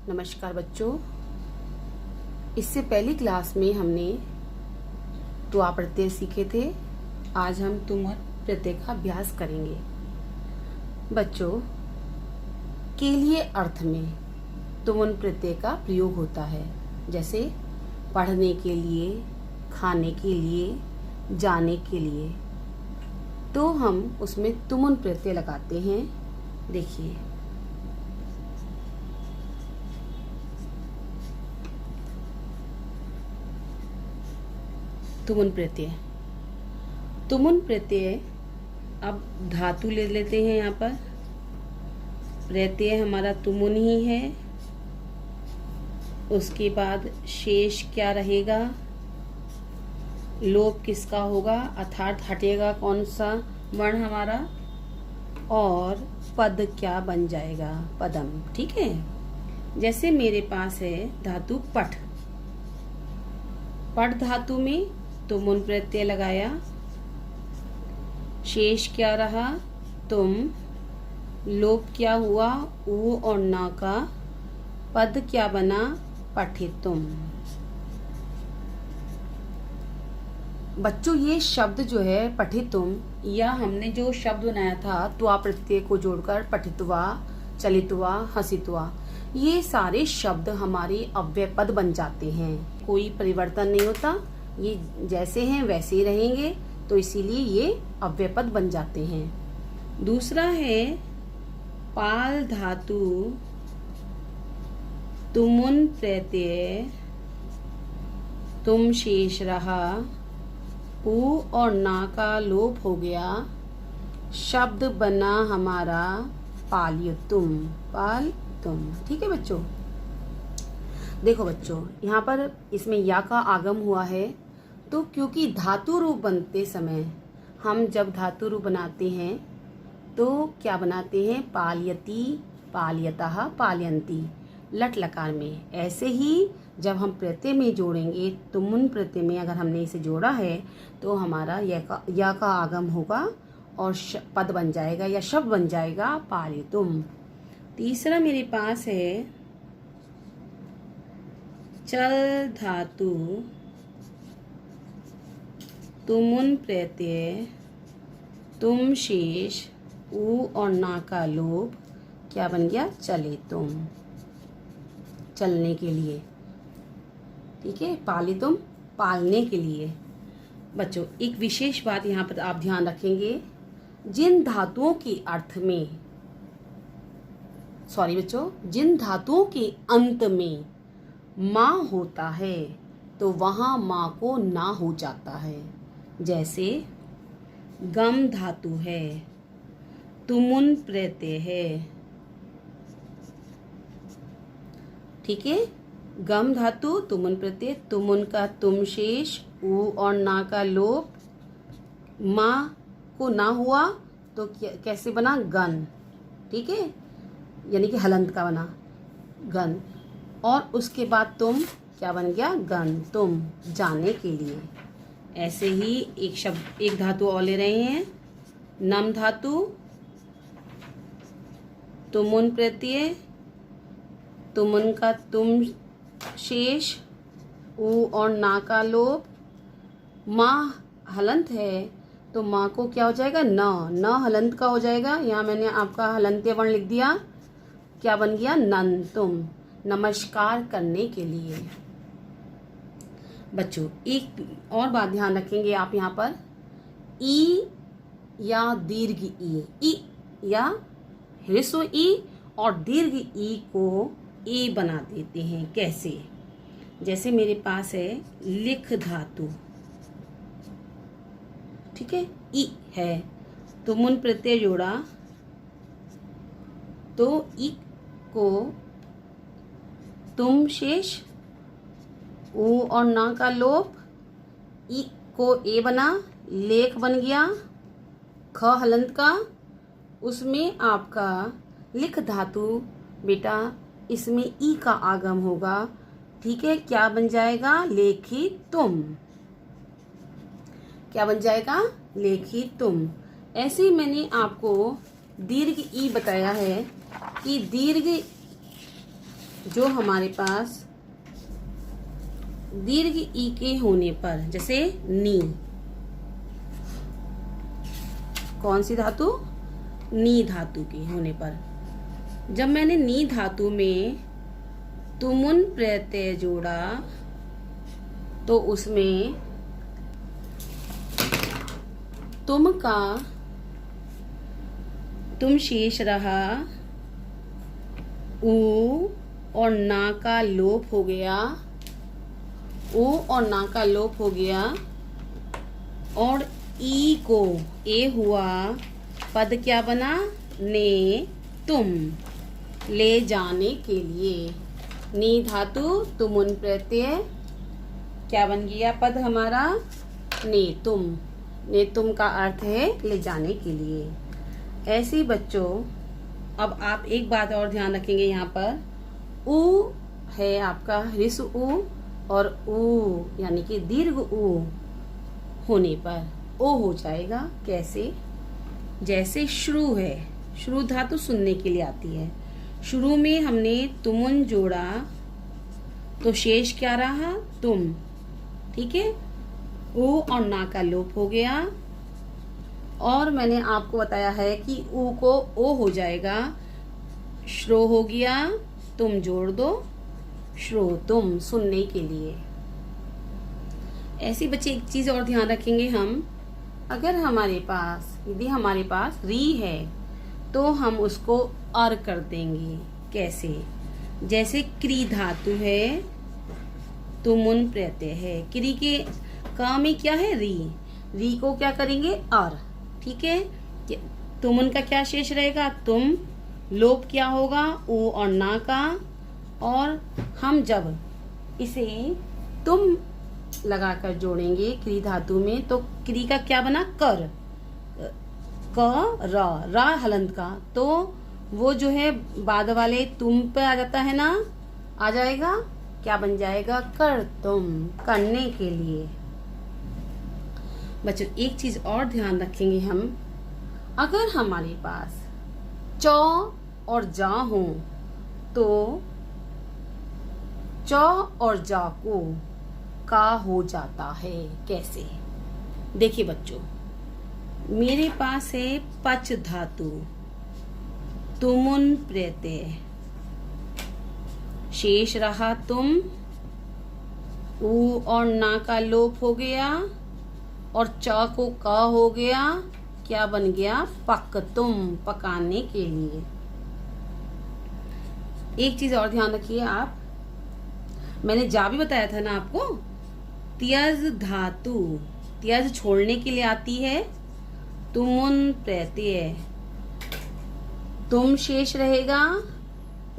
नमस्कार बच्चों। इससे पहली क्लास में हमने त्वा प्रत्यय सीखे थे। आज हम तुम प्रत्यय का अभ्यास करेंगे। बच्चों, के लिए अर्थ में तुम प्रत्यय का प्रयोग होता है, जैसे पढ़ने के लिए, खाने के लिए, जाने के लिए। तो हम उसमें तुम प्रत्यय लगाते हैं। देखिए, तुमुन प्रत्यय। तुमुन प्रत्यय, अब धातु ले लेते हैं। यहाँ पर प्रत्यय हमारा तुमुन ही है। उसके बाद शेष क्या रहेगा? लोप किसका होगा? अर्थात हटेगा कौन सा वर्ण हमारा? और पद क्या बन जाएगा? पदम। ठीक है। जैसे मेरे पास है धातु पठ। पठ धातु में तुमुन प्रत्यय लगाया। शेष क्या रहा? तुम। लोप क्या हुआ? ऊ और ना का। पद क्या बना? पठितुम। बच्चों, ये शब्द जो है पठितुम, या हमने जो शब्द बनाया था त्वा प्रत्यय को जोड़कर पठित्वा, चलित्वा, हसित्वा, ये सारे शब्द हमारे अव्यय पद बन जाते हैं। कोई परिवर्तन नहीं होता, ये जैसे हैं वैसे ही रहेंगे, तो इसीलिए ये अव्यय पद बन जाते हैं। दूसरा है पाल धातु तुमुन प्रत्यय, तुम शेष रहा, ऊ और ना का लोप हो गया, शब्द बना हमारा पाल्यतुम। पालतुम। ठीक है बच्चों। देखो बच्चों, यहाँ पर इसमें या का आगम हुआ है, तो क्योंकि धातु रूप बनते समय हम जब धातु रूप बनाते हैं तो क्या बनाते हैं? पाल्यति, पाल्यतः, पाल्यन्ति, लट लकार में। ऐसे ही जब हम प्रत्यय में जोड़ेंगे, तुमुन प्रत्यय में अगर हमने इसे जोड़ा है तो हमारा या का आगम होगा और पद बन जाएगा या शब्द बन जाएगा पाल्यतुम। तीसरा मेरे पास है चल धातु तुमुन प्रत्यय, तुम शेष, ऊ और ना का लोप, क्या बन गया? चले तुम, चलने के लिए। ठीक है। पालितुम, पालने के लिए। बच्चों, एक विशेष बात यहाँ पर आप ध्यान रखेंगे। जिन धातुओं के अर्थ में, बच्चों, जिन धातुओं के अंत में माँ होता है तो वहां माँ को ना हो जाता है। जैसे गम धातु है, तुमुन प्रत्यय है। ठीक है। गम धातु, तुमुन प्रत्यय, तुमुन का तुम शेष, ऊ और ना का लोप, माँ को ना हुआ तो कैसे बना? गन। ठीक है। यानी कि हलंत का बना गन। और उसके बाद तुम क्या बन गया? गन, तुम, जाने के लिए। ऐसे ही एक शब्द, एक धातु और ले रहे हैं। नम धातु, तुमुन प्रत्यय, तुमुन का तुम शेष, ऊ और ना का लोप, माँ हलंत है तो माँ को क्या हो जाएगा? न हलंत का हो जाएगा। यहाँ मैंने आपका हलंत्य वर्ण लिख दिया। क्या बन गया? नन, तुम, नमस्कार करने के लिए। बच्चों, एक और बात ध्यान रखेंगे आप यहाँ पर, ई या दीर्घ ई या ह्रस्व ई और दीर्घ ई को ए बना देते हैं। कैसे? जैसे मेरे पास है लिख धातु। ठीक है। ई है, तुमुन प्रत्यय जोड़ा तो ई को तुम शेष, ऊ और ना का लोप, ई को ए बना, लेख बन गया, ख हलंत का। उसमें आपका लिख धातु बेटा, इसमें ई का आगम होगा। ठीक है। क्या बन जाएगा? लेखी तुम। क्या बन जाएगा? लेखी तुम। ऐसे ही मैंने आपको दीर्घ ई बताया है कि दीर्घ जो हमारे पास दीर्घ ई के होने पर, जैसे नी, कौन सी धातु? नी धातु के होने पर, जब मैंने नी धातु में तुमुन प्रत्यय जोड़ा तो उसमें तुम का तुम शेष रहा, ऊ और ना का लोप हो गया, ऊ और ना का लोप हो गया, और ई को ए हुआ, पद क्या बना? ने तुम, ले जाने के लिए। नी धातु तुमुन प्रत्यय क्या बन गया? पद हमारा ने तुम। ने तुम का अर्थ है ले जाने के लिए। ऐसे बच्चों, अब आप एक बात और ध्यान रखेंगे, यहाँ पर ऊ है आपका ऋस्व ऊ, और ऊ यानी कि दीर्घ ऊ होने पर ओ हो जाएगा। कैसे? जैसे श्रु है, श्रु धातु सुनने के लिए आती है। शुरू में हमने तुमुन जोड़ा तो शेष क्या रहा? तुम। ठीक है, ऊ और ना का लोप हो गया, और मैंने आपको बताया है कि ऊ को ओ हो जाएगा, श्रो हो गया, तुम जोड़ दो, श्रो तुम, सुनने के लिए। ऐसी बच्चे एक चीज और ध्यान रखेंगे हम, अगर हमारे पास, यदि हमारे पास री है तो हम उसको अर कर देंगे। कैसे? जैसे क्री धातु है, तुमुन प्रत्यय है, क्री के का में क्या है? री। री को क्या करेंगे? अर। ठीक है, तुमुन का क्या शेष रहेगा? तुम। लोप क्या होगा? ऊ और ना का, और हम जब इसे तुम लगाकर जोड़ेंगे क्री धातु में तो क्री का क्या बना? कर। क रा हलंत का, तो वो जो है बाद वाले तुम पे आ जाता है ना, आ जाएगा, क्या बन जाएगा? कर तुम, करने के लिए। बच्चों एक चीज और ध्यान रखेंगे हम, अगर हमारे पास चौ और जा हो तो चौ और जा को का हो जाता है। कैसे? देखिए बच्चों, मेरे पास है पच धातु, तुमुन प्रत्यय, शेष रहा तुम, ऊ और ना का लोप हो गया, और च को का हो गया, क्या बन गया? पक तुम, पकाने के लिए। एक चीज और ध्यान रखिए आप, मैंने जा भी बताया था ना आपको, त्यज धातु, त्यज छोड़ने के लिए आती है, तुमुन प्रत्यय, तुम शेष रहेगा,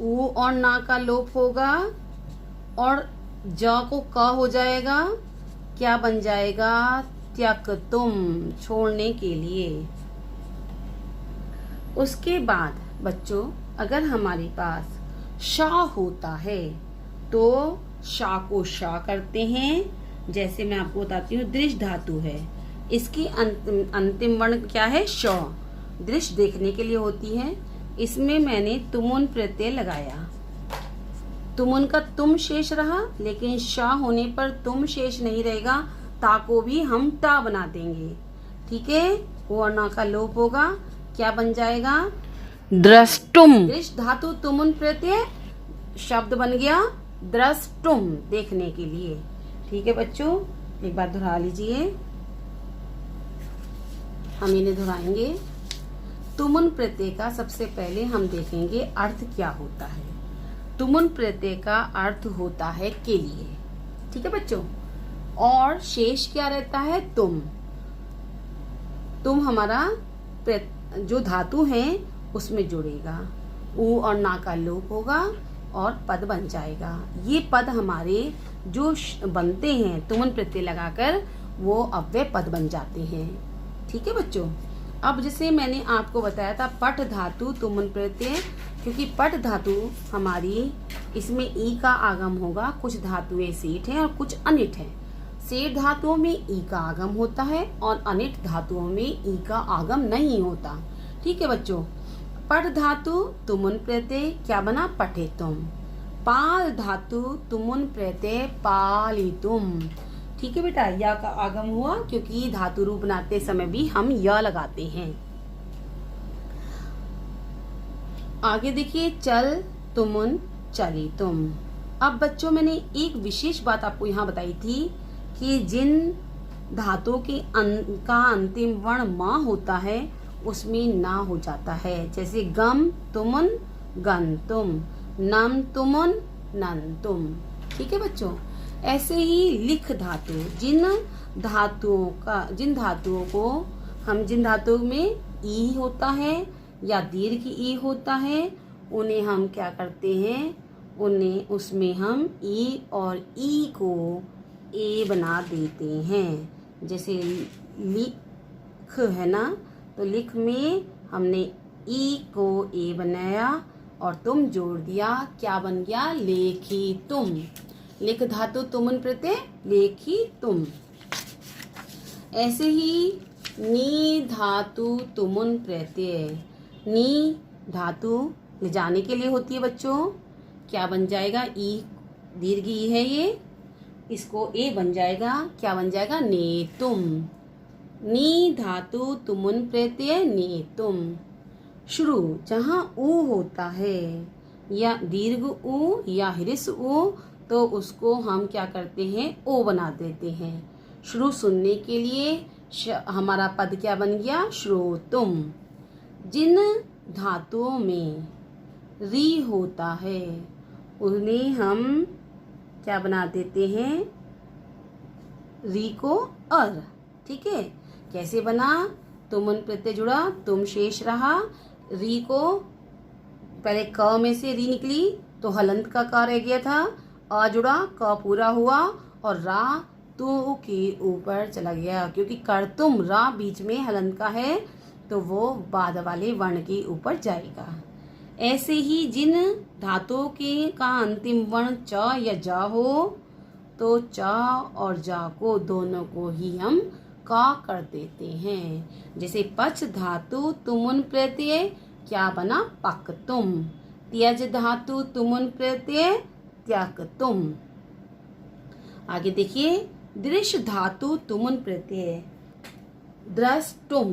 ऊ और ना का लोप होगा, और ज को क हो जाएगा, क्या बन जाएगा? त्यक तुम, छोड़ने के लिए। उसके बाद बच्चों, अगर हमारे पास शा होता है तो शा को शा करते हैं। जैसे मैं आपको बताती हूँ, दृश धातु है, इसकी अंतिम वर्ण क्या है? श। दृश्य देखने के लिए होती है, इसमें मैंने तुमुन प्रत्यय लगाया, तुमुन का तुम शेष रहा, लेकिन शा होने पर तुम शेष नहीं रहेगा, ता को भी हम टा बना देंगे। ठीक है, वो और ना का लोप होगा, क्या बन जाएगा? द्रष्टुम। दृश्य धातु तुमुन प्रत्यय, शब्द बन गया द्रष्टुम, देखने के लिए। ठीक है बच्चों, एक बार दोहरा लीजिए, हम इन्हें दोहराएंगे। तुमुन प्रत्यय का सबसे पहले हम देखेंगे अर्थ क्या होता है। तुमुन प्रत्यय का अर्थ होता है के लिए। ठीक है बच्चों, और शेष क्या रहता है? तुम। तुम हमारा जो धातु है उसमें जुड़ेगा, ऊ और ना का लोप होगा और पद बन जाएगा। ये पद हमारे जो बनते हैं तुमुन प्रत्यय लगाकर, वो अव्यय पद बन जाते हैं। ठीक है बच्चों, अब जैसे मैंने आपको बताया था पठ धातु तुमुन प्रत्यय, क्योंकि पठ धातु हमारी, इसमें ई का आगम होगा, कुछ धातुएं सेठ हैं और कुछ अनिट हैं। सेठ धातुओं में ई का आगम होता है और अनिट धातुओं में ई का आगम नहीं होता। ठीक है बच्चों, पठ धातु तुमुन प्रत्यय क्या बना? पठे तुम। पाल धातु तुमुन प्रत्यय पालितुम। ठीक है बेटा, या का आगम हुआ क्योंकि धातु रूप बनाते समय भी हम य लगाते हैं। आगे देखिए, चल तुमुन चली तुम। अब बच्चों, मैंने एक विशेष बात आपको यहाँ बताई थी कि जिन धातुओं के का अंतिम वर्ण म होता है उसमें ना हो जाता है। जैसे गम तुमुन गन तुम, नम तुमुन नन तुम। ठीक है बच्चों, ऐसे ही लिख धातु, जिन धातुओं को हम, जिन धातुओं में ई होता है या दीर्घ ई होता है, उन्हें हम क्या करते हैं, उन्हें उसमें हम ई और ई को ए बना देते हैं। जैसे लिख है ना, तो लिख में हमने ई को ए बनाया और तुम जोड़ दिया, क्या बन गया, लेखी तुम। लिख धातु तुमुन प्रत्यय लेखी तुम। ऐसे ही नी धातु तुमुन प्रत्यय, नी धातु ले जाने के लिए होती है बच्चों, क्या बन जाएगा, ई दीर्घ ई है ये, इसको ए बन जाएगा, क्या बन जाएगा, ने तुम। नी धातु तुमुन प्रत्यय ने तुम। शुरू जहाँ ऊ होता है या दीर्घ ऊ या ह्रस्व ऊ, तो उसको हम क्या करते हैं, ओ बना देते हैं। शुरू सुनने के लिए हमारा पद क्या बन गया, श्रोतुम। जिन धातुओं में री होता है उन्हें हम क्या बना देते हैं, री को अर। ठीक है, कैसे बना, तुमुन प्रत्यय जुड़ा, तुम शेष रहा, री को पहले क में से री निकली तो हलंत का क रह गया था, अ जुड़ा, क पूरा हुआ और रा तू के ऊपर चला गया, क्योंकि कर्तुम रा बीच में हलंत का है तो वो बाद वाले वर्ण के ऊपर जाएगा। ऐसे ही जिन धातुओं के का अंतिम वर्ण च या जा हो, तो च और जा को दोनों को ही हम का कर देते हैं। जैसे पच धातु तुमुन प्रत्यय क्या बना, पक तुम। त्यज धातु तुमुन प्रत्यय त्याग तुम। आगे देखिए, दृश्य धातु तुमुन प्रत्यय द्रष्टुम।